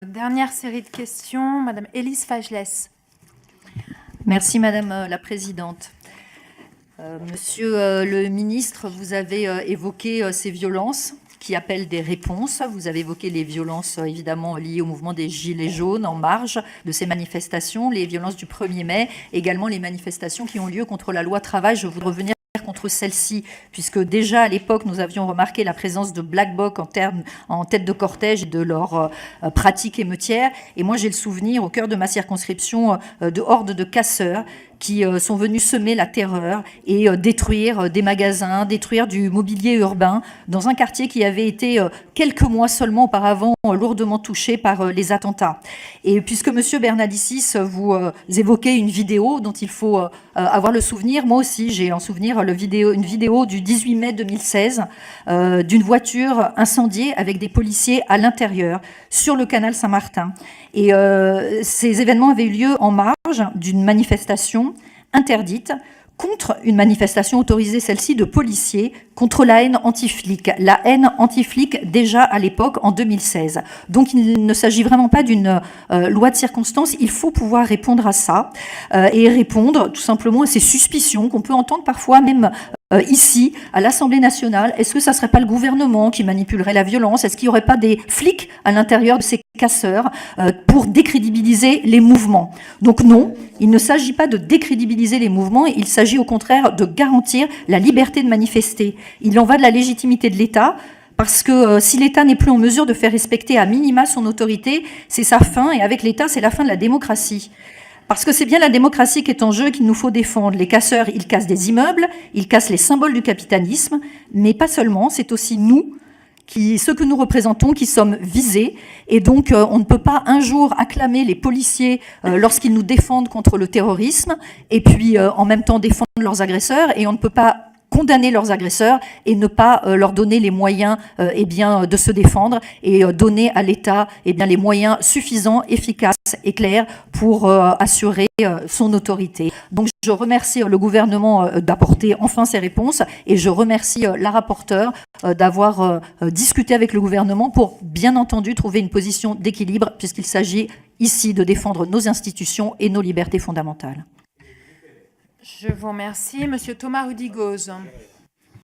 Dernière série de questions, Madame Élise Fajlès. Merci Madame la Présidente. Monsieur le ministre, vous avez évoqué ces violences qui appellent des réponses. Vous avez évoqué les violences évidemment liées au mouvement des Gilets jaunes en marge de ces manifestations, les violences du 1er mai, également les manifestations qui ont lieu contre la loi travail. Je voudrais revenir contre celle-ci, puisque déjà à l'époque, nous avions remarqué la présence de Black Bloc en tête de cortège et de leurs pratiques émeutières. Et moi, j'ai le souvenir, au cœur de ma circonscription, de hordes de casseurs qui sont venus semer la terreur et détruire des magasins, détruire du mobilier urbain dans un quartier qui avait été quelques mois seulement auparavant lourdement touché par les attentats. Et puisque Monsieur Bernalicis, vous évoquez une vidéo dont il faut avoir le souvenir, moi aussi j'ai en souvenir une vidéo du 18 mai 2016 d'une voiture incendiée avec des policiers à l'intérieur sur le canal Saint-Martin. Et ces événements avaient eu lieu en marge d'une manifestation interdite contre une manifestation autorisée, celle-ci, de policiers contre la haine anti-flic. La haine anti-flic déjà à l'époque, en 2016. Donc il ne s'agit vraiment pas d'une loi de circonstance, il faut pouvoir répondre à ça et répondre tout simplement à ces suspicions qu'on peut entendre parfois même ici, à l'Assemblée nationale. Est-ce que ça ne serait pas le gouvernement qui manipulerait la violence? Est-ce qu'il n'y aurait pas des flics à l'intérieur de ces casseurs pour décrédibiliser les mouvements? Donc non, il ne s'agit pas de décrédibiliser les mouvements, il s'agit au contraire de garantir la liberté de manifester. Il en va de la légitimité de l'État, parce que si l'État n'est plus en mesure de faire respecter à minima son autorité, c'est sa fin, et avec l'État, c'est la fin de la démocratie. Parce que c'est bien la démocratie qui est en jeu qu'il nous faut défendre. Les casseurs, ils cassent des immeubles, ils cassent les symboles du capitalisme, mais pas seulement, c'est aussi nous, ceux que nous représentons, qui sommes visés. Et donc, on ne peut pas un jour acclamer les policiers lorsqu'ils nous défendent contre le terrorisme, et puis en même temps défendre leurs agresseurs, et on ne peut pas condamner leurs agresseurs et ne pas leur donner les moyens de se défendre et donner à l'État les moyens suffisants, efficaces et clairs pour assurer son autorité. Donc je remercie le gouvernement d'apporter enfin ces réponses et je remercie la rapporteure d'avoir discuté avec le gouvernement pour bien entendu trouver une position d'équilibre puisqu'il s'agit ici de défendre nos institutions et nos libertés fondamentales. Je vous remercie. Monsieur Thomas Rudigoz.